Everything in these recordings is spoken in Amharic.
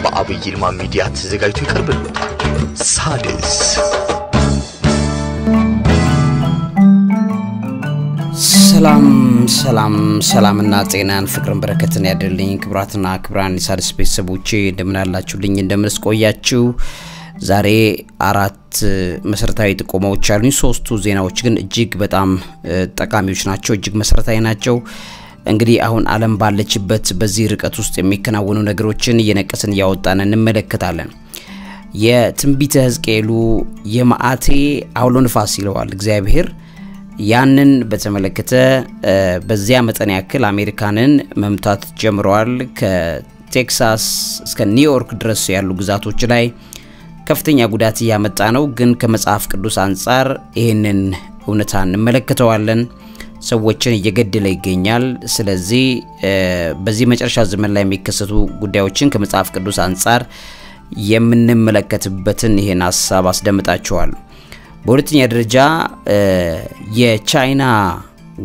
በአብይ ይልማ ሚዲያ ተዘጋጅቶ ይቀርብልዎታል። ሳድስ ሰላምና ጤናን ፍቅርን በረከትን ያድልኝ ክብራትና ክብራን ሳድስ ቤተሰቦቼ እንደምን አላችሁልኝ እንደምንስ ቆያችሁ ዛሬ አራት መሰረታዊ ጥቆማዎች አሉኝ ሶስቱ ዜናዎች ግን እጅግ በጣም ጠቃሚዎች ናቸው እጅግ መሰረታዊ ናቸው እንግዲህ አሁን ዓለም ባለችበት በዚህ ርቀት ውስጥ የሚከናወኑ ነገሮችን እየነቀስን ያወጣን እንመለከታለን የትንቢተ ሕዝቅኤሉ የማአቴ አውሎ ንፋስ ይለዋል እግዚአብሔር ያንን በተመለከተ በዚያ መጠን ያክል አሜሪካንን መምታት ጀምሯል ከቴክሳስ እስከ ኒውዮርክ ድረስ ያሉ ግዛቶች ላይ ከፍተኛ ጉዳት ያመጣ ነው ግን ከመጽሐፍ ቅዱስ አንፃር ይሄንን እውነታ እንመለከተዋለን ሰዎችን እየገደለ ይገኛል ስለዚህ በዚህ መጨረሻ ዘመን ላይ የሚከሰቱ ጉዳዮችን ከመጽሐፍ ቅዱስ አንፃር የምንመለከትበትን ይሄን ሐሳብ አስደምጣችኋለሁ በሁለተኛ ደረጃ የቻይና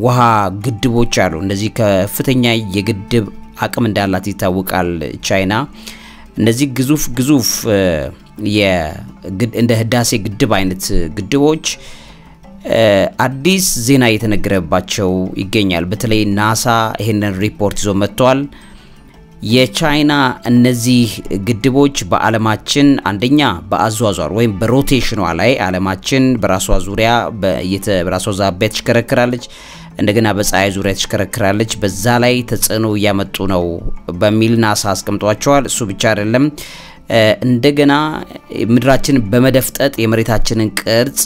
ውሃ ግድቦች አሉ እንደዚህ ከፍተኛ የግድብ አቅም እንዳላት ይታወቃል ቻይና እነዚህ ግዙፍ እንደ ህዳሴ ግድብ አይነት ግድቦች አዲስ ዜና የተነገረባቸው ይገኛል በተለይ ናሳ ይሄንን ሪፖርት ይዞ መጥቷል የቻይና እነዚህ ግድቦች በዓለማችን አንደኛ በአዟዟር ወይም በሮቴሽኗ ላይ ዓለማችን በራሷ ዙሪያ በራሷ ዛቢያ ተሽከረክራለች እንደገና በፀሐይ ዙሪያ ተሽከረክራለች በዛ ላይ ተጽዕኖ ያመጡ ነው በሚል ናሳ አስቀምጧቸዋል እሱ ብቻ አይደለም እንደገና ምድራችን በመደፍጠጥ የመሬታችንን ቅርጽ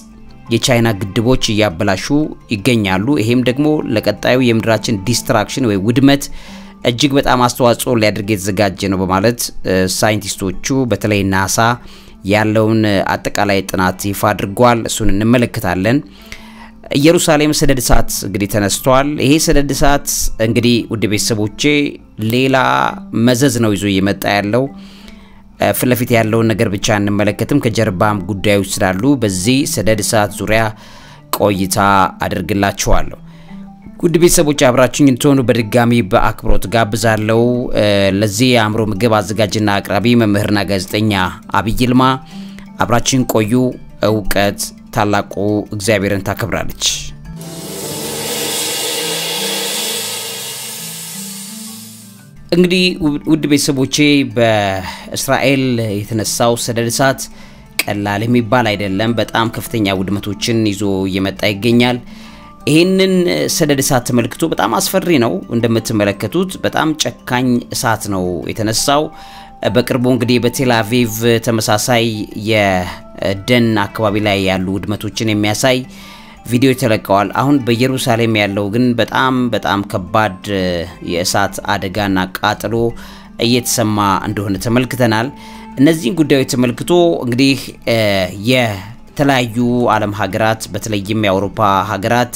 የቻይና ግድቦች ያበላሹ ይገኛሉ ይሄም ደግሞ ለቀጣዩ የምድራችን ዲስትራክሽን ወይ ውድመት እጅግ በጣም አስተዋጽኦ ሊያደርግ የተዘጋጀ ነው በማለት ሳይንቲስቶቹ በተለይ ናሳ ያለውን አጠቃላይ ጥናት ይፋ አድርጓል እሱን እንመለከታለን ኢየሩሳሌም ሰደድ እሳት እንግዲህ ተነስቷል ይሄ ሰደድ እሳት እንግዲህ ውድ ቤተሰቦቼ ሌላ መዘዝ ነው ይዞ እየመጣ ያለው ፍለፊት ያለውን ነገር ብቻ እንመለከትም ከጀርባም ጉዳዮች ስላሉ በዚህ ሰደድ እሳት ዙሪያ ቆይታ አድርግላችኋለሁ ውድ ቤተሰቦች አብራችሁኝ እንድትሆኑ በድጋሚ በአክብሮት ጋብዛለሁ ለዚህ አእምሮ ምግብ አዘጋጅና አቅራቢ መምህርና ጋዜጠኛ አብይ ይልማ አብራችሁኝ ቆዩ ዕውቀት ታላቁ እግዚአብሔርን ታከብራለች እንግዲህ ውድ ቤተሰቦቼ በእስራኤል የተነሳው ሰደድ እሳት ቀላል የሚባል አይደለም በጣም ከፍተኛ ውድመቶችን ይዞ እየመጣ ይገኛል ይሄንን ሰደድ እሳት ተመልክቶ በጣም አስፈሪ ነው እንደምትመለከቱት በጣም ጨካኝ እሳት ነው የተነሳው በቅርቡ እንግዲህ በቴል አቪቭ ተመሳሳይ የደን አካባቢ ላይ ያሉ ውድመቶችን የሚያሳይ ቪዲዮ ተለቀዋል አሁን በኢየሩሳሌም ያለው ግን በጣም ከባድ የእሳት አደጋና ቃጠሎ እየተሰማ እንደሆነ ተመልክተናል እነዚህን ጉዳዮች ተመልክቶ እንግዲህ የተለያዩ ዓለም ሀገራት በተለይም የአውሮፓ ሀገራት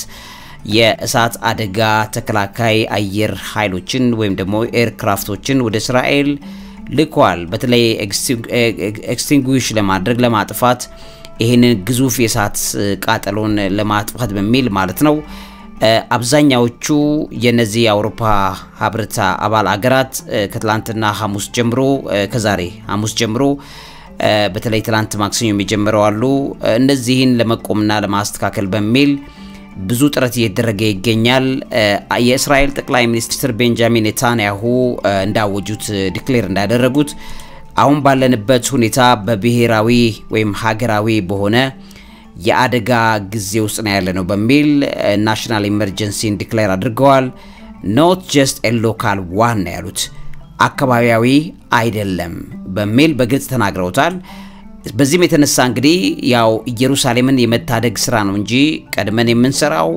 የእሳት አደጋ ተከላካይ አየር ኃይሎችን ወይም ደግሞ ኤርክራፍቶችን ወደ እስራኤል ልኳል በተለይ ኤክስቲንጉዊሽ ለማድረግ ለማጥፋት ይሄንን ግዙፍ የእሳት ቃጠሎን ለማጥፋት በሚል ማለት ነው አብዛኛዎቹ የነዚህ የአውሮፓ ህብረት አባል ሀገራት ከትላንትና ሐሙስ ጀምሮ ከዛሬ ሐሙስ ጀምሮ በተለይ ትላንት ማክሰኞ የሚጀምረው አሉ እነዚህን ለመቆምና ለማስተካከል በሚል ብዙ ጥረት እየተደረገ ይገኛል የእስራኤል ጠቅላይ ሚኒስትር ቤንጃሚን ኔታንያሁ እንዳወጁት ዲክሌር እንዳደረጉት አሁን ባለንበት ሁኔታ በብሔራዊ ወይም ሀገራዊ በሆነ የአደጋ ጊዜ ውስጥ ነው ያለነው በሚል ናሽናል ኢመርጀንሲን ዲክሌር አድርገዋል not just a local one ያሉት አካባቢያዊ አይደለም በሚል በግልጽ ተናግረውታል በዚህም የተነሳ እንግዲህ ያው ኢየሩሳሌምን የመታደግ ስራ ነው እንጂ ቀድመን የምንሰራው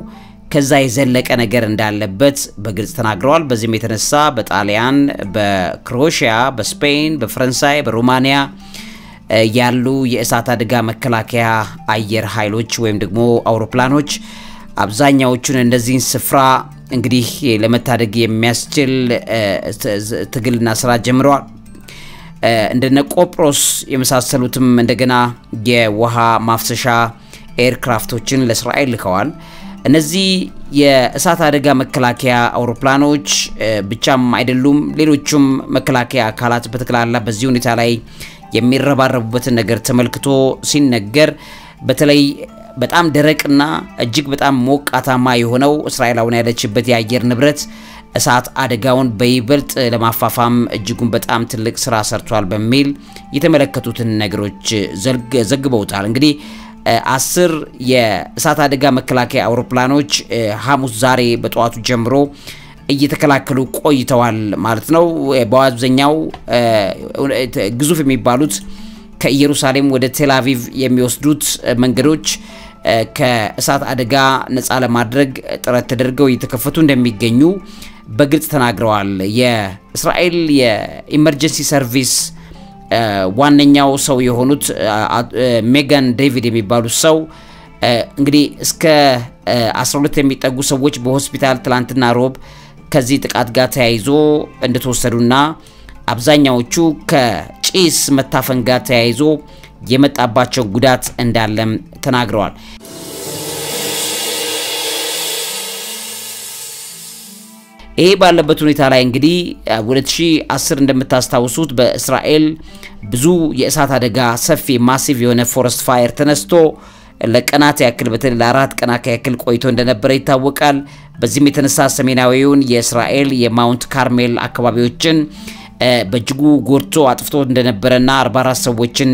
ከዛ የዘለቀ ነገር እንዳለበት በግልጽ ተናግረዋል በዚህም የተነሳ በጣሊያን በክሮኤሺያ በስፔን በፍራንሳይ በሮማኒያ ያሉ የእሳት አደጋ መከላከያ አየር ኃይሎች ወይም ደግሞ አውሮፕላኖች አብዛኛዎቹን እንደዚህን ስፍራ እንግዲህ ለመታደግ የሚያስችል ትግልና ስራ ጀምረዋል እንደነ ቆጵሮስ የመሳሰሉትም እንደገና የውሃ ማፍሰሻ ኤርክራፍቶችን ለእስራኤል ልከዋል እነዚህ የእሳት አደጋ መከላከያ አውሮፕላኖች ብቻም አይደሉም ሌሎችም መከላከያ አካላት በተከላላ በዚህ ሁኔታ ላይ የሚረባረቡበት ነገር ተመልክቶ ሲነገር በተለይ በጣም ደረቅና እጅግ በጣም ሞቃታማ የሆነው እስራኤላውን ያለችበት የአየር ንብረት እሳት አደጋውን በይበልጥ ለማፋፋም እጅጉን በጣም ትልቅ ስራ ሰርቷል በሚል የተመለከቱትን ነገሮች ዘግበውታል እንግዲህ 10 የእሳት አደጋ መከላከያ አውሮፕላኖች ሐሙስ ዛሬ በጠዋቱ ጀምሮ እየተከላከሉ ቆይተዋል ማለት ነው በአብዛኛው ግዙፍ የሚባሉት ከኢየሩሳሌም ወደ ቴል አቪቭ የሚወስዱት መንገዶች ከእሳት አደጋ ነፃ ለማድረግ ጥረት ተደርገው እየተከፈቱ እንደሚገኙ በግልጽ ተናግረዋል የእስራኤል የኢመርጀንሲ ሰርቪስ ዋነኛው ሰው የሆኑት ሜጋን ዴቪድ የሚባሉ ሰው እንግዲህ እስከ 12 የሚጠጉ ሰዎች በሆስፒታል ትላንትና ሮብ ከዚህ ጥቃት ጋር ተያይዞ እንደተወሰዱና አብዛኛዎቹ ከጪስ መታፈን ጋር ተያይዞ የመጣባቸው ጉዳት እንዳለም ተናግረዋል ይሄ ባለበት ሁኔታ ላይ እንግዲህ 2010 እንደምታስታውሱት በእስራኤል ብዙ የእሳት አደጋ ሰፊ ማሲቭ የሆነ ፎረስት ፋየር ተነስቶ ለቀናት ያክል በተለይ ለአራት ቀናት ያክል ቆይቶ እንደነበረ ይታወቃል በዚህም የተነሳ ሰሜናዊውን የእስራኤል የማውንት ካርሜል አካባቢዎችን በእጅጉ ጎርቶ አጥፍቶ እንደነበረና 44 ሰዎችን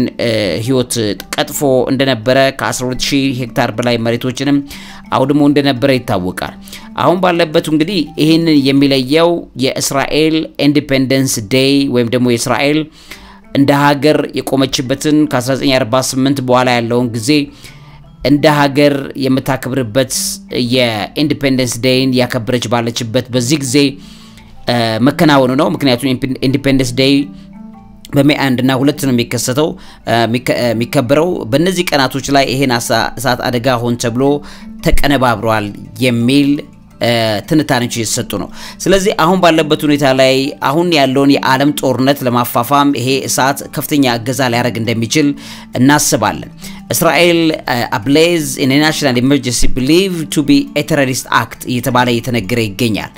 ህይወት ቀጥፎ እንደነበረ ከ12000 ሄክታር በላይ መሬቶችንም አውድሞ እንደነበረ ይታወቃል አሁን ባለበት እንግዲህ ይሄንን የሚለየው የእስራኤል ኢንዲፔንደንስ ዴይ ወይም ደግሞ የእስራኤል እንደ ሀገር የቆመችበትን ከ1948 በኋላ ያለውን ጊዜ እንደ ሀገር የምታከብርበት የኢንዲፔንደንስ ዴይን ያከበረች ባለችበት በዚህ ጊዜ መከናወኑ ነው ምክንያቱም ኢንዲፔንደንስ ዴይ በሜይ 1 እና 2 ነው የሚከሰተው የሚከበረው በእነዚህ ቀናቶች ላይ ይሄን እሳት አደጋ ሆን ተብሎ ተቀነባብሯል የሚል ትንታኔዎች እየተሰጡ ነው ስለዚህ አሁን ባለበት ሁኔታ ላይ አሁን ያለውን የዓለም ጦርነት ለማፋፋም ይሄ እሳት ከፍተኛ እገዛ ሊያደርግ እንደሚችል እናስባለን እስራኤል ablaze in a national emergency believed to be a terrorist act እየተባለ እየተነገረ ይገኛል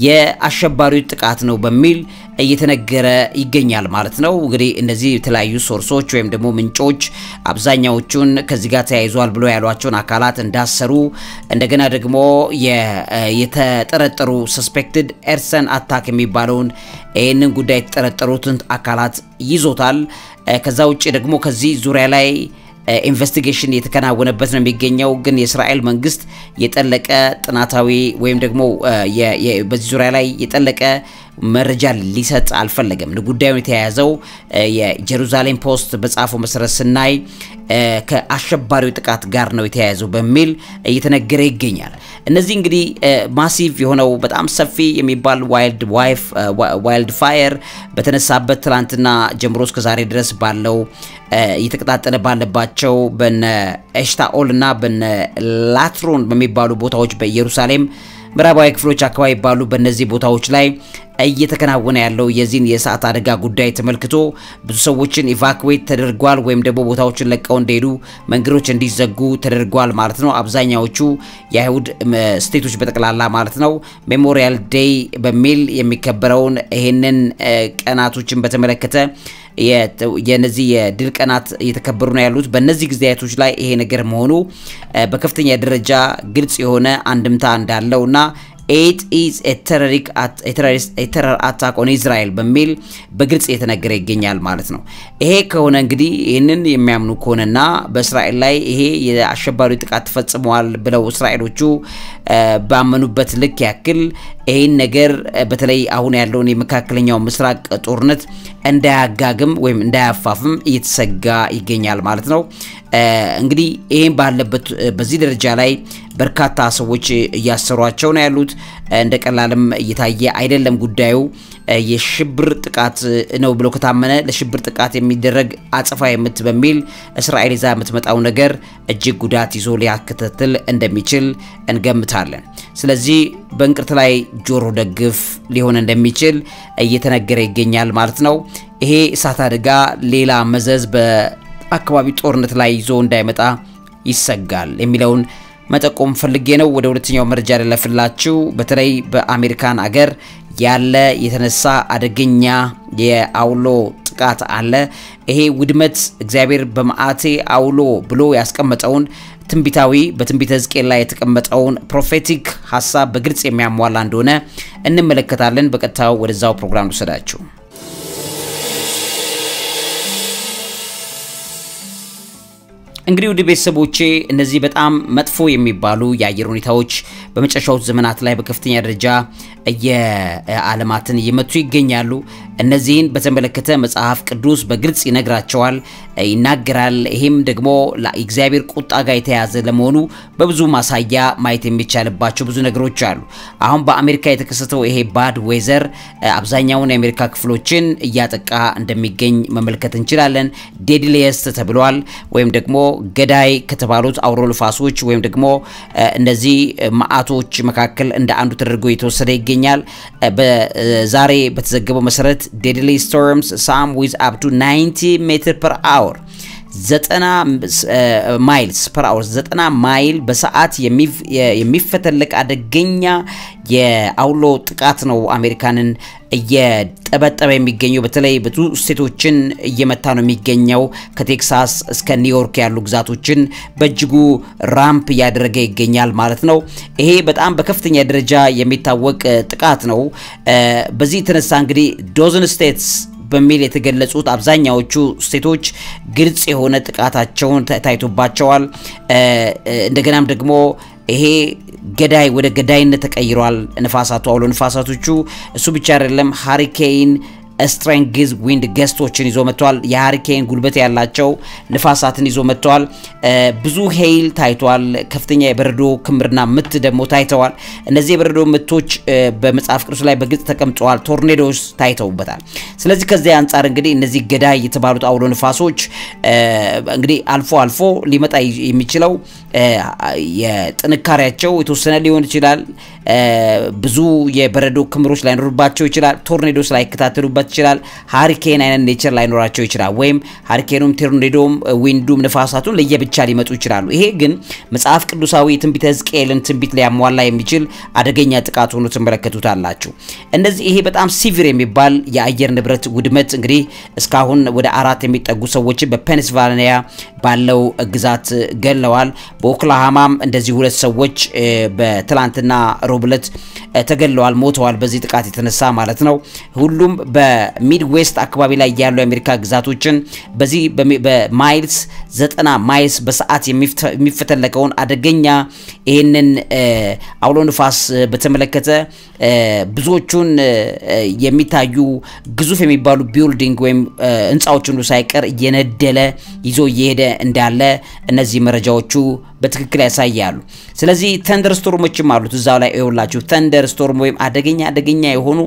የአሸባሪው ጥቃት ነው በሚል እየተነገረ ይገኛል ማለት ነው እንግዲህ እነዚህ የተለያዩ ሶርሶች ወይም ደግሞ ምንጮች አብዛኛዎቹን ከዚህ ጋር ተያይዟል ብሎ ያሏቸውን አካላት እንዳሰሩ እንደገና ደግሞ የተጠረጠሩ suspected arson attack የሚባለውን ይሄንን ጉዳይ የተጠረጠሩትን አካላት ይዞታል ከዛ ውጪ ደግሞ ከዚህ ዙሪያ ላይ ኢንቨስቲጌሽን የተከናወነበት ነው የሚገኘው ግን የእስራኤል መንግስት የጠለቀ ጥናታዊ ወይም ደግሞ በዚህ ዙሪያ ላይ የጠለቀ መረጃ ሊሰጥ አልፈለገም ለጉዳዩ የተያያዘው የጀሩሳሌም ፖስት በጻፈው መሰረት ስናይ ከአሸባሪው ጥቃት ጋር ነው የተያያዘው በሚል እየተነገረ ይገኛል እነዚህ እንግዲህ ማሲቭ የሆነው በጣም ሰፊ የሚባል ዋይልድ ፋየር በተነሳበት ትላንትና ጀምሮ እስከ ዛሬ ድረስ ባለው እየተቀጣጠለ ባለባቸው በነ ኤሽታኦልና በነ ላትሮን በሚባሉ ቦታዎች በኢየሩሳሌም ምዕራባዊ ክፍሎች አካባቢ ባሉ በእነዚህ ቦታዎች ላይ እየተከናወነ ያለው የዚህን የእሳት አደጋ ጉዳይ ተመልክቶ ብዙ ሰዎችን ኢቫኩዌት ተደርጓል ወይም ደግሞ ቦታዎችን ለቀው እንደሄዱ መንገዶች እንዲዘጉ ተደርጓል ማለት ነው አብዛኛዎቹ የአይሁድ ስቴቶች በተቀላላ ማለት ነው ሜሞሪያል ዴይ በሚል የሚከበረውን ይሄንን ቀናቶችን በተመለከተ የነዚህ የድል ቀናት እየተከበሩ ነው ያሉት በእነዚህ ጊዜያቶች ላይ ይሄ ነገር መሆኑ በከፍተኛ ደረጃ ግልጽ የሆነ አንድምታ እንዳለውና it is a terror attack on Israel በሚል በግልጽ የተነገረ ይገኛል ማለት ነው ይሄ ከሆነ እንግዲህ ይሄንን የሚያምኑ ከሆነና በእስራኤል ላይ ይሄ የአሸባሪ ጥቃት ተፈጽሟል ብለው እስራኤሎቹ ባመኑበት ልክ ያክል ይሄን ነገር በተለይ አሁን ያለውን የመካከለኛው ምስራቅ ጦርነት እንዳያጋግም ወይም እንዳያፋፍም እየተሰጋ ይገኛል ማለት ነው እንግዲህ ይሄን ባለበት በዚህ ደረጃ ላይ በርካታ ሰዎች ያሰሯቸው ነው ያሉት እንደቀላልም እየታየ አይደለም ጉዳዩ የሽብር ጥቃት ነው ብሎ ከታመነ ለሽብር ጥቃት የሚደረግ አጽፋ የምት በሚል እስራኤል ይዛ የምትመጣው ነገር እጅግ ጉዳት ይዞ ሊያከተትል እንደሚችል እንገምታለን ስለዚህ በእንቅርት ላይ ጆሮ ደግፍ ሊሆን እንደሚችል እየተነገረ ይገኛል ማለት ነው ይሄ እሳት አደጋ ሌላ መዘዝ በአካባቢ ጦርነት ላይ ይዞ እንዳይመጣ ይሰጋል የሚለውን መጠቆም ፈልጌ ነው። ወደ ሁለተኛው መረጃ ለለፍላችሁ በተለይ በአሜሪካን አገር ያለ የተነሳ አደገኛ የአውሎ ጥቃት አለ። ይሄ ውድመት እግዚአብሔር በመዓቴ አውሎ ብሎ ያስቀመጠውን ትንቢታዊ በትንቢተ ሕዝቅኤል ላይ የተቀመጠውን ፕሮፌቲክ ሐሳብ በግልጽ የሚያሟላ እንደሆነ እንመለከታለን። በቀጥታው ወደዛው ፕሮግራም ልወስዳችሁ። እንግዲህ ወደ ቤተሰቦቼ እነዚህ በጣም መጥፎ የሚባሉ የአየር ሁኔታዎች በመጨረሻው ዘመናት ላይ በከፍተኛ ደረጃ የዓለማትን እየመቱ ይገኛሉ። እነዚህን በተመለከተ መጽሐፍ ቅዱስ በግልጽ ይነግራቸዋል፣ ይናገራል። ይሄም ደግሞ ለእግዚአብሔር ቁጣ ጋር የተያዘ ለመሆኑ በብዙ ማሳያ ማየት የሚቻልባቸው ብዙ ነገሮች አሉ። አሁን በአሜሪካ የተከሰተው ይሄ ባድ ዌዘር አብዛኛውን የአሜሪካ ክፍሎችን እያጠቃ እንደሚገኝ መመልከት እንችላለን። ዴድሊየስት ተብሏል ወይም ደግሞ ገዳይ ከተባሉት አውሎ ነፋሶች ወይም ደግሞ እነዚህ ማአቶች መካከል እንደ አንዱ ተደርጎ የተወሰደ ይገኛል። በዛሬ በተዘገበው መሰረት deadly storms some with up to 90 meters per hour 90 miles per hour 90 ማይል በሰዓት የሚፈተለቅ አደገኛ የአውሎ ጥቃት ነው አሜሪካንን እየጠበጠበ የሚገኘው። በተለይ ብዙ ስቴቶችን እየመታ ነው የሚገኘው። ከቴክሳስ እስከ ኒውዮርክ ያሉ ግዛቶችን በእጅጉ ራምፕ ያደረገ ይገኛል ማለት ነው። ይሄ በጣም በከፍተኛ ደረጃ የሚታወቅ ጥቃት ነው። በዚህ የተነሳ እንግዲህ ዶዘን ስቴትስ በሚል የተገለጹት አብዛኛዎቹ ስቴቶች ግልጽ የሆነ ጥቃታቸውን ታይቶባቸዋል። እንደገናም ደግሞ ይሄ ገዳይ ወደ ገዳይነት ተቀይሯል። ንፋሳቱ አውሎ ንፋሳቶቹ እሱ ብቻ አይደለም ሃሪኬን ስትሬንግዝ ዊንድ ገስቶችን ይዞ መጥቷል። የሃሪኬን ጉልበት ያላቸው ንፋሳትን ይዞ መጥቷል። ብዙ ሄይል ታይቷል። ከፍተኛ የበረዶ ክምርና ምት ደግሞ ታይተዋል። እነዚህ የበረዶ ምቶች በመጽሐፍ ቅዱስ ላይ በግልጽ ተቀምጠዋል። ቶርኔዶስ ታይተውበታል። ስለዚህ ከዚህ አንፃር እንግዲህ እነዚህ ገዳይ የተባሉት አውሎ ንፋሶች እንግዲህ አልፎ ሊመጣ የሚችለው የጥንካሬያቸው የተወሰነ ሊሆን ይችላል። ብዙ የበረዶ ክምሮች ላይኖርባቸው ይችላል። ቶርኔዶስ ላይ ከተተሉበት ይችላል። ሃሪኬን አይነት ኔቸር ላይኖራቸው ይችላል። ወይም ሃሪኬኑም ቶርኔዶም ዊንዱም ንፋሳቱን ለየብቻ ሊመጡ ይችላሉ። ይሄ ግን መጽሐፍ ቅዱሳዊ ትንቢተ ሕዝቅኤልን ትንቢት ሊያሟላ የሚችል አደገኛ ጥቃት ሆኖ ተመለከቱታላችሁ። እንደዚህ ይሄ በጣም ሲቪር የሚባል የአየር ንብረት ውድመት እንግዲህ እስካሁን ወደ 4 የሚጠጉ ሰዎች በፔንሲልቫኒያ ባለው ግዛት ገለዋል። በኦክላሃማም እንደዚህ 2 ሰዎች በትላንትና ሮብለት ተገለዋል፣ ሞተዋል በዚህ ጥቃት የተነሳ ማለት ነው። ሁሉም በሚድዌስት አካባቢ ላይ ያሉ የአሜሪካ ግዛቶችን በዚህ በማይልስ 90 ማይልስ በሰዓት የሚፈተለቀውን አደገኛ ይሄንን አውሎ ንፋስ በተመለከተ ብዙዎቹን የሚታዩ ግዙፍ የሚባሉ ቢልዲንግ ወይም ህንጻዎችን ሳይቀር እየነደለ ይዞ እየሄደ እንዳለ እነዚህ መረጃዎቹ በትክክል ያሳያሉ። ስለዚህ ተንደር ስቶርሞችም አሉት እዛው ላይ ይውላችሁ። ተንደር ስቶርም ወይም አደገኛ የሆኑ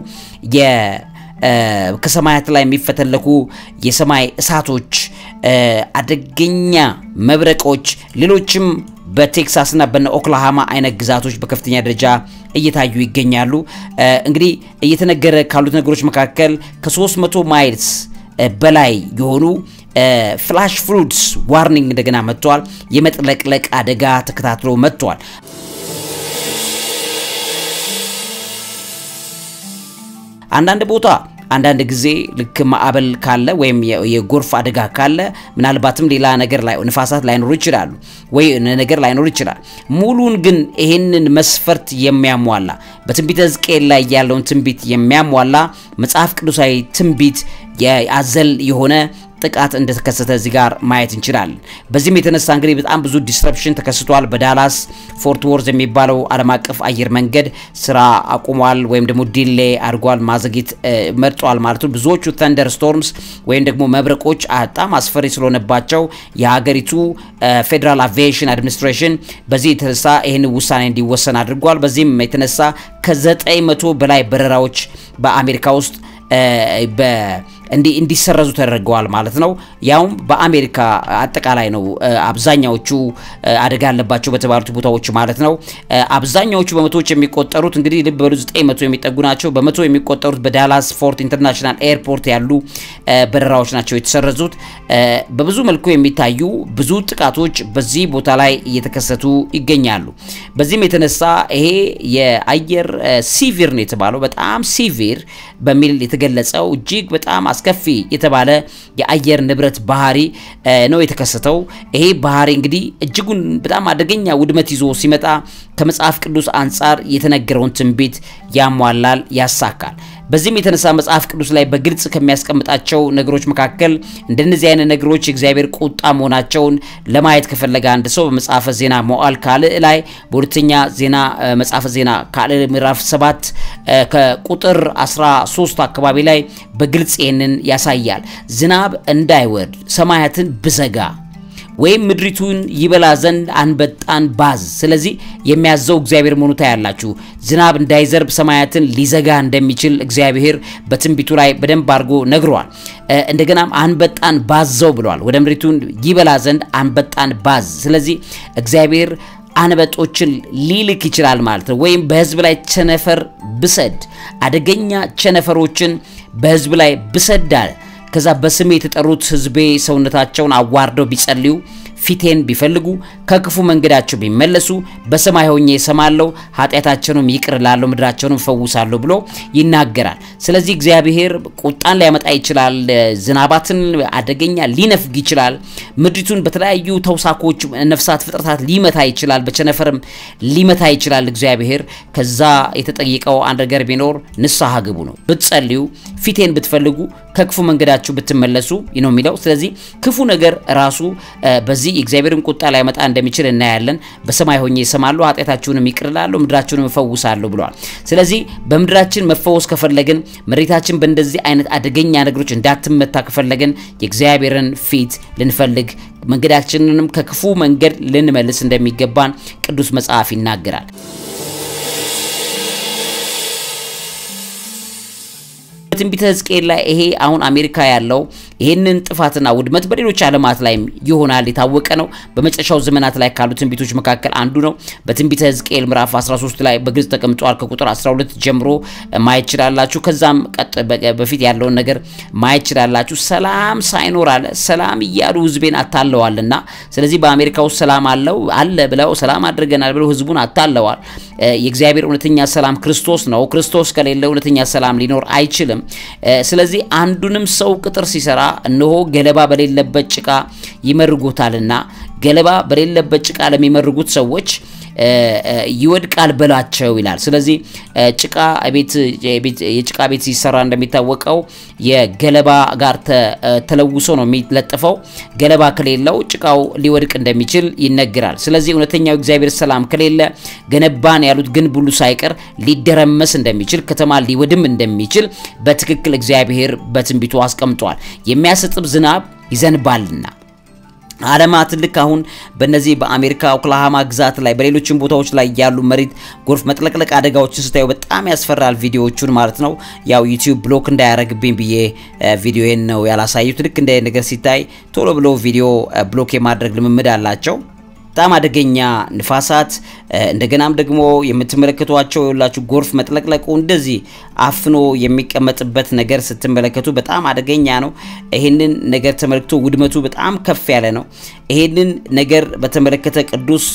ከሰማያት ላይ የሚፈተለኩ የሰማይ እሳቶች፣ አደገኛ መብረቆች፣ ሌሎችም በቴክሳስ እና በኦክላሃማ አይነት ግዛቶች በከፍተኛ ደረጃ እየታዩ ይገኛሉ። እንግዲህ እየተነገረ ካሉት ነገሮች መካከል ከ300 ማይልስ በላይ የሆኑ ፍላሽ ፍሉድስ ዋርኒንግ እንደገና መጥቷል። የመጥለቅለቅ አደጋ ተከታትሎ መጥቷል። አንዳንድ ቦታ አንዳንድ ጊዜ ልክ ማዕበል ካለ ወይም የጎርፍ አደጋ ካለ ምናልባትም ሌላ ነገር ላይ ንፋሳት ላይኖር ይችላል ወይ ነገር ላይኖር ይችላል። ሙሉን ግን ይሄንን መስፈርት የሚያሟላ በትንቢተ ሕዝቅኤል ላይ ያለውን ትንቢት የሚያሟላ መጽሐፍ ቅዱሳዊ ትንቢት ያዘል የሆነ ጥቃት እንደተከሰተ እዚህ ጋር ማየት እንችላለን። በዚህም የተነሳ እንግዲህ በጣም ብዙ ዲስረፕሽን ተከስቷል። በዳላስ ፎርት ወርዝ የሚባለው ዓለም አቀፍ አየር መንገድ ስራ አቁሟል ወይም ደግሞ ዲሌ አድርጓል፣ ማዘግየት መርጧል ማለት ነው። ብዙዎቹ ተንደር ስቶርምስ ወይም ደግሞ መብረቆች በጣም አስፈሪ ስለሆነባቸው የሀገሪቱ ፌደራል አቪዬሽን አድሚኒስትሬሽን በዚህ የተነሳ ይሄን ውሳኔ እንዲወሰን አድርጓል። በዚህም የተነሳ ከ900 በላይ በረራዎች በአሜሪካ ውስጥ እንዲሰረዙ ተደርገዋል ማለት ነው ያውም በአሜሪካ አጠቃላይ ነው አብዛኛዎቹ አደጋ ያለባቸው በተባሉት ቦታዎች ማለት ነው አብዛኛዎቹ በመቶዎች የሚቆጠሩት እንግዲህ ልብ በሉ 900 የሚጠጉ ናቸው በመቶ የሚቆጠሩት በዳላስ ፎርት ኢንተርናሽናል ኤርፖርት ያሉ በረራዎች ናቸው የተሰረዙት በብዙ መልኩ የሚታዩ ብዙ ጥቃቶች በዚህ ቦታ ላይ እየተከሰቱ ይገኛሉ በዚህም የተነሳ ይሄ የአየር ሲቪር ነው የተባለው በጣም ሲቪር በሚል የተገለጸው እጅግ በጣም አስከፊ የተባለ የአየር ንብረት ባህሪ ነው የተከሰተው ይሄ ባህሪ እንግዲህ እጅጉን በጣም አደገኛ ውድመት ይዞ ሲመጣ ከመጽሐፍ ቅዱስ አንፃር የተነገረውን ትንቢት ያሟላል ያሳካል በዚህም የተነሳ መጽሐፍ ቅዱስ ላይ በግልጽ ከሚያስቀምጣቸው ነገሮች መካከል እንደነዚህ አይነት ነገሮች እግዚአብሔር ቁጣ መሆናቸውን ለማየት ከፈለገ አንድ ሰው በመጽሐፈ ዜና መዋዕል ካልዕ ላይ በሁለተኛ ዜና መጽሐፈ ዜና ካልዕ ምዕራፍ 7 ከቁጥር 13 አካባቢ ላይ በግልጽ ይሄንን ያሳያል ዝናብ እንዳይወርድ ሰማያትን ብዘጋ ወይም ምድሪቱን ይበላ ዘንድ አንበጣን ባዝ ስለዚህ የሚያዘው እግዚአብሔር መሆኑ ታያላችሁ ዝናብ እንዳይዘርብ ሰማያትን ሊዘጋ እንደሚችል እግዚአብሔር በትንቢቱ ላይ በደንብ አድርጎ ነግሯል እንደገናም አንበጣን ባዘው ብሏል ወደ ምድሪቱን ይበላ ዘንድ አንበጣን ባዝ ስለዚህ እግዚአብሔር አንበጦችን ሊልክ ይችላል ማለት ነው ወይም በህዝብ ላይ ቸነፈር ብሰድ አደገኛ ቸነፈሮችን በህዝብ ላይ ብሰዳል ከዛ በስሜ የተጠሩት ህዝቤ ሰውነታቸውን አዋርደው ቢጸልዩ ፊቴን ቢፈልጉ ከክፉ መንገዳቸው ቢመለሱ በሰማይ ሆኜ እሰማለሁ ኃጢአታቸውንም ይቅር እላለሁ ምድራቸውንም ፈውሳለሁ ብሎ ይናገራል ስለዚህ እግዚአብሔር ቁጣን ሊያመጣ ይችላል ዝናባትን አደገኛ ሊነፍግ ይችላል ምድሪቱን በተለያዩ ተውሳኮች ነፍሳት ፍጥረታት ሊመታ ይችላል በቸነፈርም ሊመታ ይችላል እግዚአብሔር ከዛ የተጠየቀው አንድ ነገር ቢኖር ንስሐ ግቡ ነው ብትጸልዩ ፊቴን ብትፈልጉ ከክፉ መንገዳችሁ ብትመለሱ ነው የሚለው ስለዚህ ክፉ ነገር ራሱ በዚህ እግዚአብሔርን ቁጣ ላይ ያመጣ እንደሚችል እናያለን በሰማይ ሆኜ እሰማለሁ ኃጢአታችሁንም ይቅር እላለሁ ምድራችሁንም እፈውሳለሁ ብሏል ስለዚህ በምድራችን መፈወስ ከፈለግን መሬታችን በእንደዚህ አይነት አደገኛ ነገሮች እንዳትመታ ከፈለግን የእግዚአብሔርን ፊት ልንፈልግ መንገዳችንንም ከክፉ መንገድ ልንመልስ እንደሚገባን ቅዱስ መጽሐፍ ይናገራል ትንቢተ ሕዝቅኤል ላይ ይሄ አሁን አሜሪካ ያለው ይሄንን ጥፋትና ውድመት በሌሎች ዓለማት ላይ ይሆናል የታወቀ ነው በመጨረሻው ዘመናት ላይ ካሉ ትንቢቶች መካከል አንዱ ነው በትንቢተ ሕዝቅኤል ምዕራፍ 13 ላይ በግልጽ ተቀምጧል ከቁጥር 12 ጀምሮ ማየት ይችላልላችሁ ከዛም በፊት ያለውን ነገር ማየት ይችላልላችሁ ሰላም ሳይኖር አለ ሰላም ይያሉ ህዝቤን አታለዋልና ስለዚህ በአሜሪካ ውስጥ ሰላም አለ ብለው ሰላም አድርገናል ብለው ህዝቡን አታለዋል የእግዚአብሔር እውነተኛ ሰላም ክርስቶስ ነው ክርስቶስ ከሌለ እውነተኛ ሰላም ሊኖር አይችልም ስለዚህ አንዱንም ሰው ቅጥር ሲሰራ እነሆ ገለባ በሌለበት ጭቃ ይመርጉታልና ገለባ በሌለበት ጭቃ ለሚመርጉት ሰዎች ይወድቃል በላቸው ይላል ስለዚህ ጭቃ የጭቃ ቤት ሲሰራ እንደሚታወቀው የገለባ ጋር ተለውሶ ነው የሚለጠፈው ገለባ ከሌለው ጭቃው ሊወድቅ እንደሚችል ይነገራል ስለዚህ እውነተኛው እግዚአብሔር ሰላም ከሌለ ገነባን ያሉት ግን ሁሉ ሳይቀር ሊደረመስ እንደሚችል ከተማ ሊወድም እንደሚችል በትክክል እግዚአብሔር በትንቢቱ አስቀምጧል የሚያሰጥም ዝናብ ይዘንባልና ዓለማት ልክ አሁን በእነዚህ በአሜሪካ ኦክላሃማ ግዛት ላይ በሌሎችም ቦታዎች ላይ ያሉ መሬት ጎርፍ መጥለቅለቅ አደጋዎችን ስታዩ በጣም ያስፈራል ቪዲዮዎቹን ማለት ነው ያው ዩቲዩብ ብሎክ እንዳያረግብኝ ብዬ ቪዲዮዬን ነው ያላሳዩት ልክ እንደ ነገር ሲታይ ቶሎ ብሎ ቪዲዮ ብሎክ የማድረግ ልምምድ አላቸው በጣም አደገኛ ንፋሳት እንደገናም ደግሞ የምትመለከቷቸው ይላችሁ ጎርፍ መጥለቅለቁ እንደዚህ አፍኖ የሚቀመጥበት ነገር ስትመለከቱ በጣም አደገኛ ነው ይሄንን ነገር ተመልክቶ ውድመቱ በጣም ከፍ ያለ ነው ይሄንን ነገር በተመለከተ ቅዱስ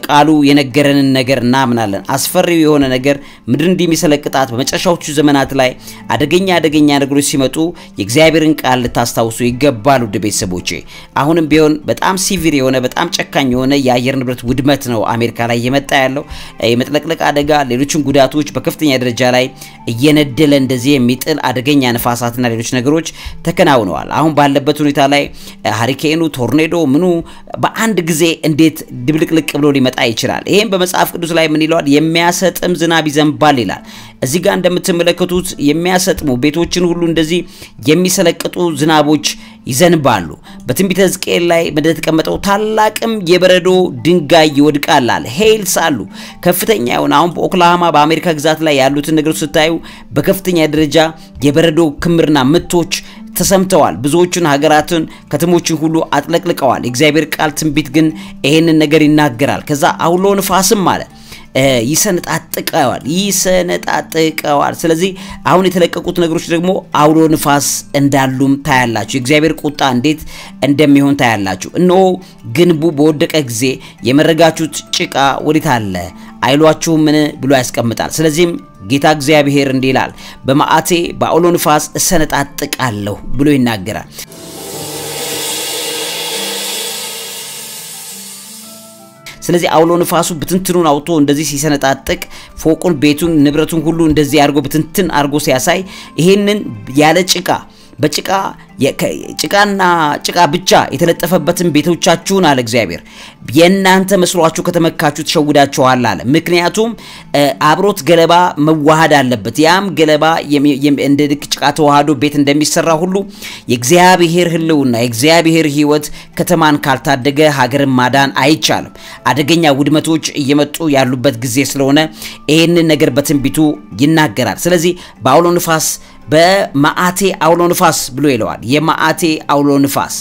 ቃሉ የነገረንን ነገር እናምናለን አስፈሪው የሆነ ነገር ምድር እንዲሚሰለቅጣት በመጨረሻዎቹ ዘመናት ላይ አደገኛ ነገሮች ሲመጡ የእግዚአብሔርን ቃል ልታስታውሱ ይገባሉ ቤተሰቦቼ አሁንም ቢሆን በጣም ሲቪር የሆነ በጣም ጨካኝ የሆነ የአየር ንብረት ውድመት ነው አሜሪካ ላይ የመጣ ያለው የመጥለቅለቅ አደጋ ሌሎችም ጉዳቶች በከፍተኛ ደረጃ ላይ እየነደለ እንደዚህ የሚጥል አደገኛ ንፋሳትና ሌሎች ነገሮች ተከናውነዋል አሁን ባለበት ሁኔታ ላይ ሃሪኬኑ ቶርኔዶ ምኑ በአንድ ጊዜ እንዴት ድብልቅልቅ ብሎ ሊመጣ ይችላል ይሄን በመጽሐፍ ቅዱስ ላይ ምን ይላል የሚያሰጥም ዝናብ ይዘንባል ይላል እዚህ ጋር እንደምትመለከቱት የሚያሰጥሙ ቤቶችን ሁሉ እንደዚህ የሚሰለቅጡ ዝናቦች ይዘንባሉ በትንቢተ ሕዝቅኤል ላይ እንደተቀመጠው ታላቅም የበረዶ ድንጋይ ይወድቃል አለ ሄልስ አሉ ከፍተኛ የሆነ አሁን በኦክላሃማ በአሜሪካ ግዛት ላይ ያሉትን ነገሮች ስታዩ በከፍተኛ ደረጃ የበረዶ ክምርና ምቶች ተሰምተዋል ብዙዎችን ሀገራትን ከተሞችን ሁሉ አጥለቅልቀዋል እግዚአብሔር ቃል ትንቢት ግን ይሄንን ነገር ይናገራል ከዛ አውሎ ንፋስም ማለት ይሰነጣጥቀዋል ስለዚህ አሁን የተለቀቁት ነገሮች ደግሞ አውሎ ንፋስ እንዳሉም ታያላችሁ እግዚአብሔር ቁጣ እንዴት እንደሚሆን ታያላችሁ እነሆ ግንቡ በወደቀ ጊዜ የመረጋችሁት ጭቃ ወዴት አለ አይሏችሁ ምን ብሎ ያስቀምጣል ስለዚህም ጌታ እግዚአብሔር እንዲላል በመዓቴ በአውሎ ንፋስ እሰነጣጥቃለሁ ብሎ ይናገራል ስለዚህ አውሎ ንፋሱ ብትንትኑን አውጥቶ እንደዚህ ሲሰነጣጥቅ ፎቁን ቤቱን ንብረቱን ሁሉ እንደዚህ አርጎ ብትንትን አርጎ ሲያሳይ ይሄንን ያለ ጭቃ በጭቃ ጭቃና ጭቃ ብቻ የተለጠፈበትን ቤቶቻችሁን አለ እግዚአብሔር የናንተ መስሏችሁ ከተመካችሁ ተሸውዳችኋል አለ ምክንያቱም አብሮት ገለባ መዋሃድ አለበት ያም ገለባ እንደ ድቅ ጭቃ ተዋሃዶ ቤት እንደሚሰራ ሁሉ የእግዚአብሔር ህልውና የእግዚአብሔር ህይወት ከተማን ካልታደገ ሀገርን ማዳን አይቻልም አደገኛ ውድመቶች እየመጡ ያሉበት ጊዜ ስለሆነ ይሄንን ነገር በትንቢቱ ይናገራል ስለዚህ በአውሎ ንፋስ በመዓቴ አውሎ ንፋስ ብሎ ይለዋል የመዓቴ አውሎ ንፋስ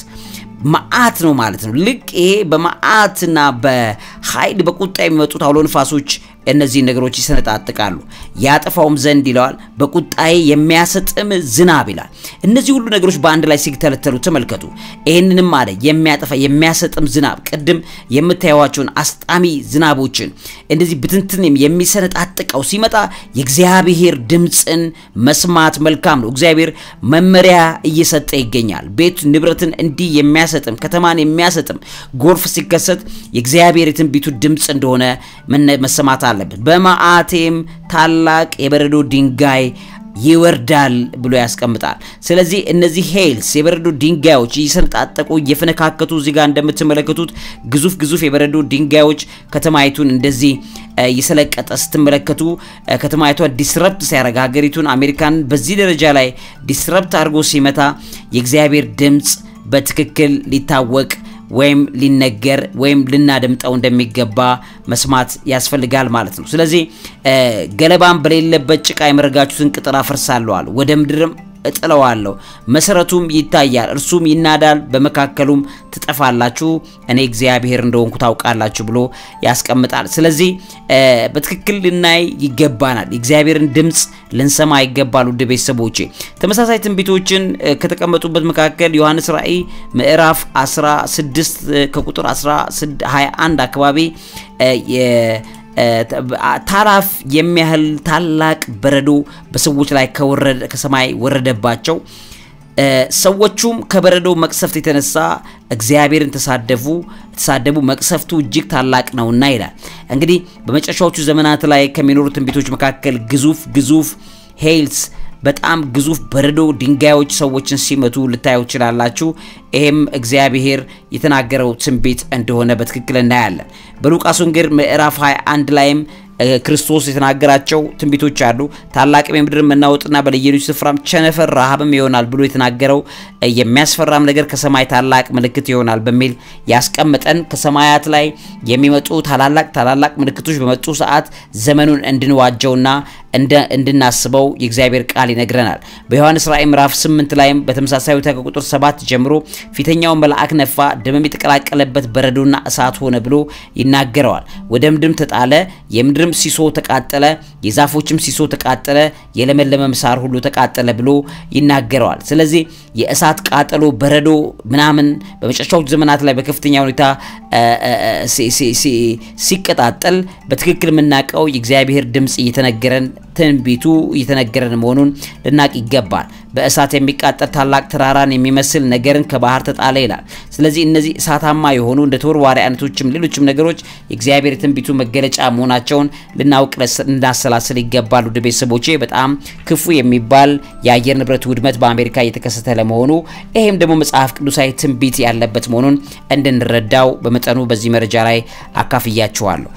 መዓት ነው ማለት ነው ልክ ይሄ በመዓትና በኃይል በቁጣ የሚመጡት አውሎ ንፋሶች እነዚህ ነገሮች ይሰነጣጥቃሉ ያጠፋውም ዘንድ ይለዋል በቁጣዬ የሚያሰጥም ዝናብ ይላል እነዚህ ሁሉ ነገሮች በአንድ ላይ ሲተለተሉ ተመልከቱ ይሄንንም ማለት የሚያጠፋ የሚያሰጥም ዝናብ ቀድም የምታዩዋቸውን አስጣሚ ዝናቦችን እንደዚህ ብትንትን የሚሰነጣጥቀው ሲመጣ የእግዚአብሔር ድምጽን መስማት መልካም ነው እግዚአብሔር መመሪያ እየሰጠ ይገኛል ቤት ንብረትን እንዲህ የሚያሰጥም ከተማን የሚያሰጥም ጎርፍ ሲከሰት የእግዚአብሔር የትንቢቱ ድምጽ እንደሆነ መሰማት አለበት በመዓቴም ታላቅ የበረዶ ድንጋይ ይወርዳል ብሎ ያስቀምጣል ስለዚህ እነዚህ ሄልስ የበረዶ ድንጋዮች ይሰነጣጠቁ እየፈነካከቱ እዚህ ጋር እንደምትመለከቱት ግዙፍ የበረዶ ድንጋዮች ከተማይቱን እንደዚህ ይሰለቀጠ ስትመለከቱ ከተማይቷ ዲስረፕት ሲያረጋ ሀገሪቱን አሜሪካን በዚህ ደረጃ ላይ ዲስረፕት አድርጎ ሲመታ የእግዚአብሔር ድምጽ በትክክል ሊታወቅ ወይም ሊነገር ወይም ልናደምጠው እንደሚገባ መስማት ያስፈልጋል ማለት ነው ስለዚህ ገለባን በሌለበት ጭቃ የመረጋችሁትን ቅጥር አፈርሳለሁ አለ ወደ ምድርም እጥለዋለሁ መሰረቱም ይታያል እርሱም ይናዳል በመካከሉም ትጠፋላችሁ እኔ እግዚአብሔር እንደሆንኩ ታውቃላችሁ ብሎ ያስቀምጣል ስለዚህ በትክክል ልናይ ይገባናል እግዚአብሔርን ድምጽ ልንሰማ ይገባል ውድ ቤተሰቦቼ ተመሳሳይ ትንቢቶችን ከተቀመጡበት መካከል ዮሐንስ ራእይ ምዕራፍ 16 ከቁጥር 21 አካባቢ ታራፍ የሚያህል ታላቅ በረዶ በሰዎች ላይ ከሰማይ ወረደባቸው ሰዎቹም ከበረዶ መቅሰፍት የተነሳ እግዚአብሔርን ተሳደቡ መቅሰፍቱ እጅግ ታላቅ ነውና ይላል እንግዲህ በመጨረሻዎቹ ዘመናት ላይ ከሚኖሩ ትንቢቶች መካከል ግዙፍ ሄልስ በጣም ግዙፍ በረዶ ድንጋዮች ሰዎችን ሲመቱ ልታዩ ይችላልላችሁ ይሄም እግዚአብሔር የተናገረው ትንቢት እንደሆነ በትክክል እናያለን በሉቃስ ወንጌል ምዕራፍ 21 ላይም ክርስቶስ የተናገራቸው ትንቢቶች አሉ ታላቅ የምድር መናወጥና በለየሉት ስፍራም ቸነፈር ረሃብም ይሆናል ብሎ የተናገረው የሚያስፈራም ነገር ከሰማይ ታላቅ ምልክት ይሆናል በሚል ያስቀመጠን ከሰማያት ላይ የሚመጡ ታላላቅ ምልክቶች በመጡ ሰዓት ዘመኑን እንድንዋጀውና እንድናስበው የእግዚአብሔር ቃል ይነግረናል በዮሐንስ ራእይ ምዕራፍ 8 ላይም በተመሳሳዩ ከቁጥር 7 ጀምሮ ፊተኛው መልአክ ነፋ ደምም የተቀላቀለበት በረዶና እሳት ሆነ ብሎ ይናገራል ወደ ምድርም ተጣለ የምድርም ሲሶ ተቃጠለ የዛፎችም ሲሶ ተቃጠለ የለመለመ ምሳር ሁሉ ተቃጠለ ብሎ ይናገራል ስለዚህ የእሳት ቃጠሎ በረዶ ምናምን በመጨረሻው ዘመናት ላይ በከፍተኛ ሁኔታ ሲቀጣጠል በትክክል ምናቀው የእግዚአብሔር ድምጽ እየተነገረን ትንቢቱ እየተነገረን መሆኑን ልናቅ ይገባል በእሳት የሚቃጠል ታላቅ ተራራን የሚመስል ነገርን ከባህር ተጣለ ይላል ስለዚህ እነዚህ እሳታማ የሆኑ እንደ ተወርዋሪ አይነቶችም ሌሎችም ነገሮች የእግዚአብሔር ትንቢቱ መገለጫ መሆናቸውን ልናውቅ ልናሰላስል ይገባል ውድ ቤተሰቦቼ በጣም ክፉ የሚባል የአየር ንብረት ውድመት በአሜሪካ እየተከሰተ ለመሆኑ ይሄም ደግሞ መጽሐፍ ቅዱሳዊ ትንቢት ያለበት መሆኑን እንድንረዳው በመጠኑ በዚህ መረጃ ላይ አካፍያችኋለሁ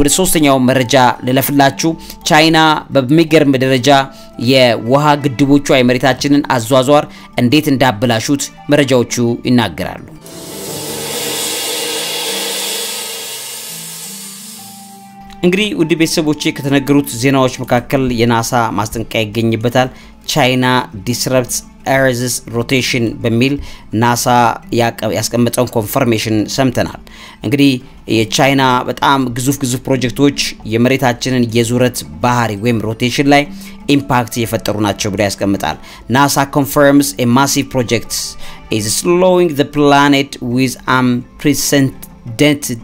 ወደ ሶስተኛው መረጃ ልለፍላችሁ ቻይና በሚገርም ደረጃ የውሃ ግድቦቿ የመሬታችንን አዟዟር እንዴት እንዳበላሹት መረጃዎቹ ይናገራሉ እንግዲህ ውድ ቤተሰቦቼ ከተነገሩት ዜናዎች መካከል የናሳ ማስጠንቀቂያ ይገኝበታል ቻይና disrupts Earth's rotation በሚል ናሳ ያስቀመጠውን ኮንፈርሜሽን ሰምተናል። እንግዲህ የቻይና በጣም ግዙፍ ፕሮጀክቶች የመሬታችንን የዙረት ባህሪ ወይም ሮቴሽን ላይ ኢምፓክት እየፈጠሩ ናቸው ብሎ ያስቀምጣል። NASA confirms a massive project is slowing the planet with unprecedented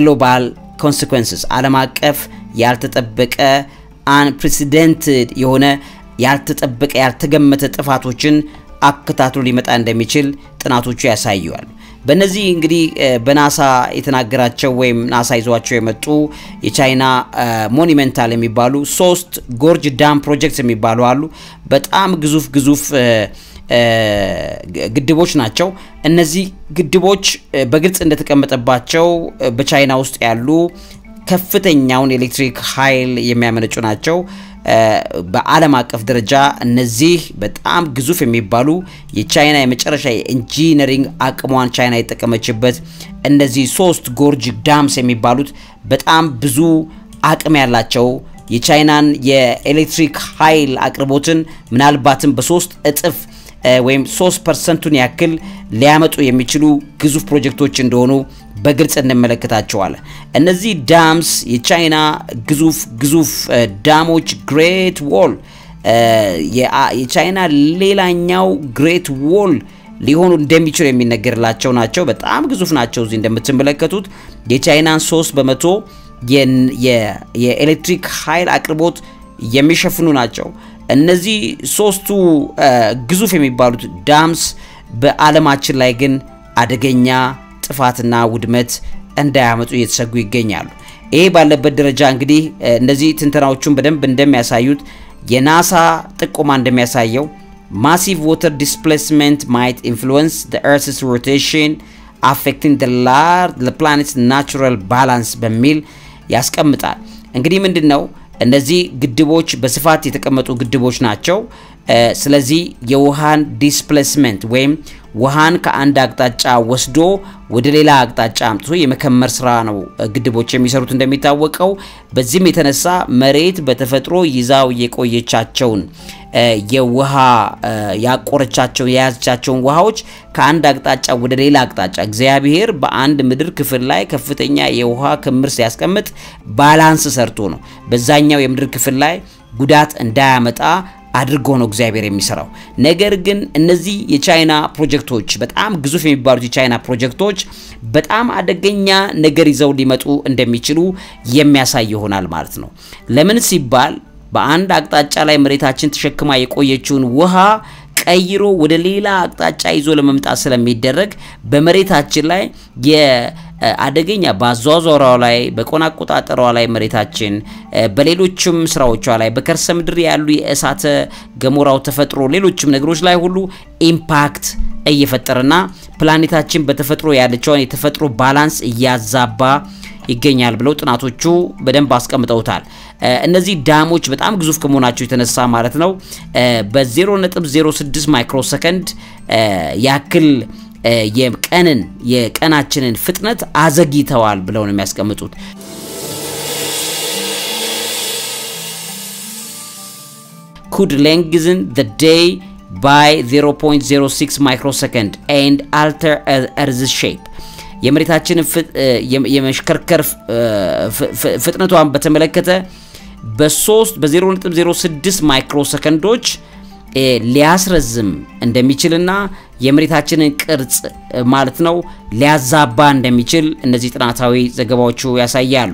global consequences. ዓለም አቀፍ ያልተጠበቀ unprecedented የሆነ ያልተጠበቀ ያልተገመተ ጥፋቶችን አከታትሎ ሊመጣ እንደሚችል ጥናቶቹ ያሳያሉ። በእነዚህ እንግዲህ በናሳ የተናገራቸው ወይም ናሳ ይዟቸው የመጡ የቻይና ሞኑሜንታል የሚባሉ 3 ጎርጅ ዳም ፕሮጀክትስ የሚባሉ አሉ። በጣም ግዙፍ ግድቦች ናቸው። እነዚህ ግድቦች በግልጽ እንደተቀመጠባቸው በቻይና ውስጥ ያሉ ከፍተኛውን ኤሌክትሪክ ኃይል የሚያመነጩ ናቸው። በዓለም አቀፍ ደረጃ እነዚህ በጣም ግዙፍ የሚባሉ የቻይና የመጨረሻ ኢንጂነሪንግ አቅሟን ቻይና የተጠቀመችበት እነዚህ 3 ጎርጅ ዳምስ የሚባሉት በጣም ብዙ አቅም ያላቸው የቻይናን የኤሌክትሪክ ኃይል አቅርቦትን ምናልባትም በ3 እጥፍ ወይም 3% ያክል ሊያመጡ የሚችሉ ግዙፍ ፕሮጀክቶች እንደሆኑ በግልጽ እንመለከታቸዋለን። እነዚህ ዳምስ የቻይና ግዙፍ ዳሞች ግሬት ዎል የቻይና ሌላኛው ግሬት ዎል ሊሆኑ እንደሚችሉ የሚነገርላቸው ናቸው። በጣም ግዙፍ ናቸው። እዚህ እንደምትመለከቱት የቻይናን 3% የኤሌክትሪክ ኃይል አቅርቦት የሚሸፍኑ ናቸው። እነዚህ 3ቱ ግዙፍ የሚባሉት ዳምስ በዓለማችን ላይ ግን አደገኛ ጥፋትና ውድመት እንዳያመጡ እየተሰጉ ይገኛሉ። ይሄ ባለበት ደረጃ እንግዲህ እነዚህ ትንተናዎቹን በደንብ እንደሚያሳዩት የናሳ ጥቆማ እንደሚያሳየው massive water displacement might influence the Earth's rotation affecting the planet's natural balance በሚል ያስቀምጣል። እንግዲህ ምንድነው እነዚህ ግድቦች በስፋት የተቀመጡ ግድቦች ናቸው። ስለዚህ የውሃን ዲስፕሌስመንት ወይም ውሃን ከአንድ አቅጣጫ ወስዶ ወደ ሌላ አቅጣጫ አምጥቶ የመከመር ስራ ነው ግድቦች የሚሰሩት እንደሚታወቀው። በዚህም የተነሳ መሬት በተፈጥሮ ይዛው የቆየቻቸውን የውሃ ያቆረቻቸው የያዘቻቸውን ውሃዎች ከአንድ አቅጣጫ ወደ ሌላ አቅጣጫ እግዚአብሔር በአንድ ምድር ክፍል ላይ ከፍተኛ የውሃ ክምር ሲያስቀምጥ ባላንስ ሰርቶ ነው በዛኛው የምድር ክፍል ላይ ጉዳት እንዳያመጣ አድርጎ ነው እግዚአብሔር የሚሰራው። ነገር ግን እነዚህ የቻይና ፕሮጀክቶች በጣም ግዙፍ የሚባሉት የቻይና ፕሮጀክቶች በጣም አደገኛ ነገር ይዘው ሊመጡ እንደሚችሉ የሚያሳይ ይሆናል ማለት ነው። ለምን ሲባል በአንድ አቅጣጫ ላይ መሬታችን ተሸክማ የቆየችውን ውሃ ቀይሮ ወደ ሌላ አቅጣጫ ይዞ ለመምጣት ስለሚደረግ በመሬታችን ላይ የአደገኛ ባዟዟራው ላይ በቆና አቆጣጠሯ ላይ መሬታችን በሌሎችም ስራዎቿ ላይ በከርሰ ምድር ያሉ የእሳተ ገሞራው ተፈጥሮ ሌሎችም ነገሮች ላይ ሁሉ ኢምፓክት እየፈጠረና ፕላኔታችን በተፈጥሮ ያለችውን የተፈጥሮ ባላንስ እያዛባ ይገኛል ብለው ጥናቶቹ በደንብ አስቀምጠውታል። እነዚህ ዳሞች በጣም ግዙፍ ከመሆናቸው የተነሳ ማለት ነው በ0.06 ማይክሮሰከንድ ያክል የቀናችንን ፍጥነት አዘግይተዋል ብለው ነው የሚያስቀምጡት። could lengthen the day by 0.06 microsecond and alter Earth's shape የመሬታችንን የመሽከርከር ፍጥነቷን በተመለከተ በ0.06 ማይክሮሰከንዶች ሊያስረዝም እንደሚችልና የመሬታችንን ቅርጽ ማለት ነው ሊያዛባ እንደሚችል እነዚህ ጥናታዊ ዘገባዎቹ ያሳያሉ።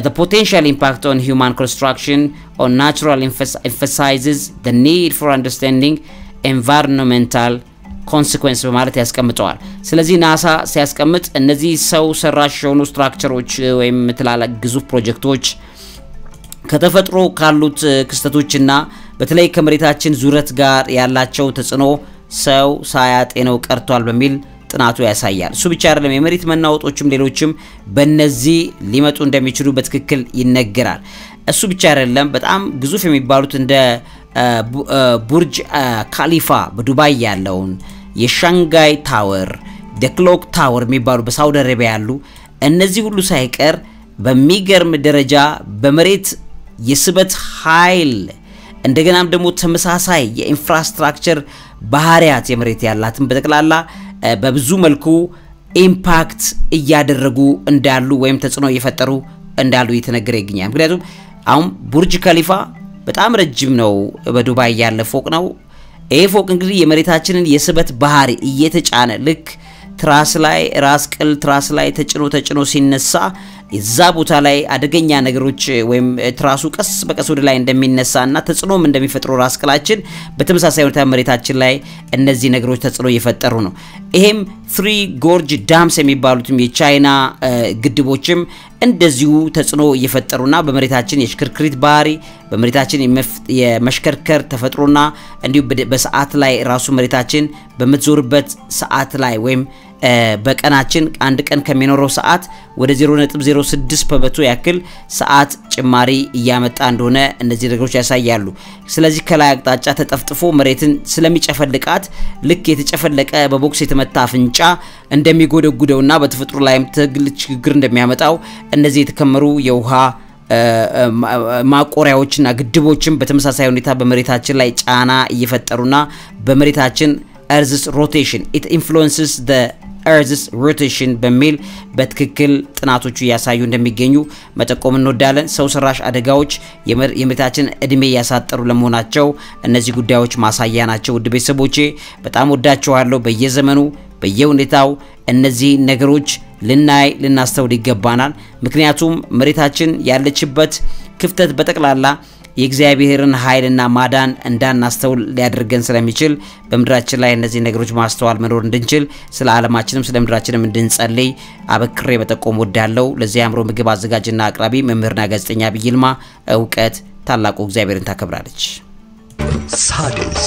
The potential impact on human construction on natural emphasizes the need for understanding environmental consequences በማለት ያስቀምጠዋል። ስለዚህ ናሳ ሲያስቀምጥ እነዚህ ሰው ሰራሽ የሆኑ ስትራክቸሮች ወይም ትላልቅ ግዙፍ ፕሮጀክቶች ከተፈጥሮ ካሉት ክስተቶችና በተለይ ከመሬታችን ዙረት ጋር ያላቸው ተጽዕኖ ሰው ሳያጤነው ቀርቷል በሚል ጥናቱ ያሳያል። እሱ ብቻ አይደለም የመሬት መናወጦችም ሌሎችም በእነዚህ ሊመጡ እንደሚችሉ በትክክል ይነገራል። እሱ ብቻ አይደለም በጣም ግዙፍ የሚባሉት እንደ ቡርጅ ካሊፋ በዱባይ ያለውን የሻንጋይ ታወር ደክሎክ ታወር የሚባሉ በሳውዲ አረቢያ ያሉ እነዚህ ሁሉ ሳይቀር በሚገርም ደረጃ በመሬት የስበት ኃይል እንደገናም ደግሞ ተመሳሳይ የኢንፍራስትራክቸር ባህሪያት የመሬት ያላትን በተቀላላ በብዙ መልኩ ኢምፓክት እያደረጉ እንዳሉ ወይም ተጽዕኖ እየፈጠሩ እንዳሉ እየተነገረ ይገኛል። ምክንያቱም አሁን ቡርጅ ከሊፋ በጣም ረጅም ነው፣ በዱባይ ያለ ፎቅ ነው። ይሄ ፎቅ እንግዲህ የመሬታችንን የስበት ባህሪ እየተጫነ ልክ ትራስ ላይ ራስ ቅል ትራስ ላይ ተጭኖ ሲነሳ እዛ ቦታ ላይ አደገኛ ነገሮች ወይም ትራሱ ቀስ በቀስ ወደ ላይ እንደሚነሳና ተጽዕኖም እንደሚፈጥሩ ራስ ቅላችን በተመሳሳይ ሁኔታ መሬታችን ላይ እነዚህ ነገሮች ተጽዕኖ እየፈጠሩ ነው። ይሄም 3 ጎርጅ ዳምስ የሚባሉትም የቻይና ግድቦችም እንደዚሁ ተጽዕኖ እየፈጠሩና በመሬታችን የሽክርክሪት ባህሪ በመሬታችን የመሽከርከር ተፈጥሮና እንዲሁ በሰዓት ላይ ራሱ መሬታችን በመትዞርበት ሰዓት ላይ ወይም በቀናችን አንድ ቀን ከሚኖረው ሰዓት ወደ 0.06% ያክል ሰዓት ጭማሪ እያመጣ እንደሆነ እነዚህ ነገሮች ያሳያሉ። ስለዚህ ከላይ አቅጣጫ ተጠፍጥፎ መሬትን ስለሚጨፈልቃት ልክ የተጨፈለቀ በቦክስ የተመታ አፍንጫ እንደሚጎደጉደውና በተፈጥሮ ላይም ትግል ችግር እንደሚያመጣው እነዚህ የተከመሩ የውሃ ማቆሪያዎችና ግድቦችም በተመሳሳይ ሁኔታ በመሬታችን ላይ ጫና እየፈጠሩና በመሬታችን earth's rotation it influences the earth's rotation በሚል በትክክል ጥናቶቹ ያሳዩ እንደሚገኙ መጠቆም እንወዳለን። ሰው ሰራሽ አደጋዎች የመሬታችን እድሜ ያሳጠሩ ለመሆናቸው እነዚህ ጉዳዮች ማሳያ ናቸው። ውድ ቤተሰቦቼ በጣም ወዳችኋለሁ። በየዘመኑ በየሁኔታው እነዚህ ነገሮች ልናስተውል ይገባናል። ምክንያቱም መሬታችን ያለችበት ክፍተት በጠቅላላ የእግዚአብሔርን ኃይልና ማዳን እንዳናስተውል ሊያደርገን ስለሚችል በመድራችን ላይ እነዚህ ነገሮች ማስተዋል መኖር እንድንችል ስለ ዓለማችንም ስለ ምድራችንም እንድንጸልይ አበክሬ በጠቆም ወዳለው ለዚህ አምሮ ምግብ አዘጋጅና አቅራቢ መምህርና ጋዜጠኛ ቢይልማ እውቀት ታላቁ እግዚአብሔርን ታከብራለች። ሳድስ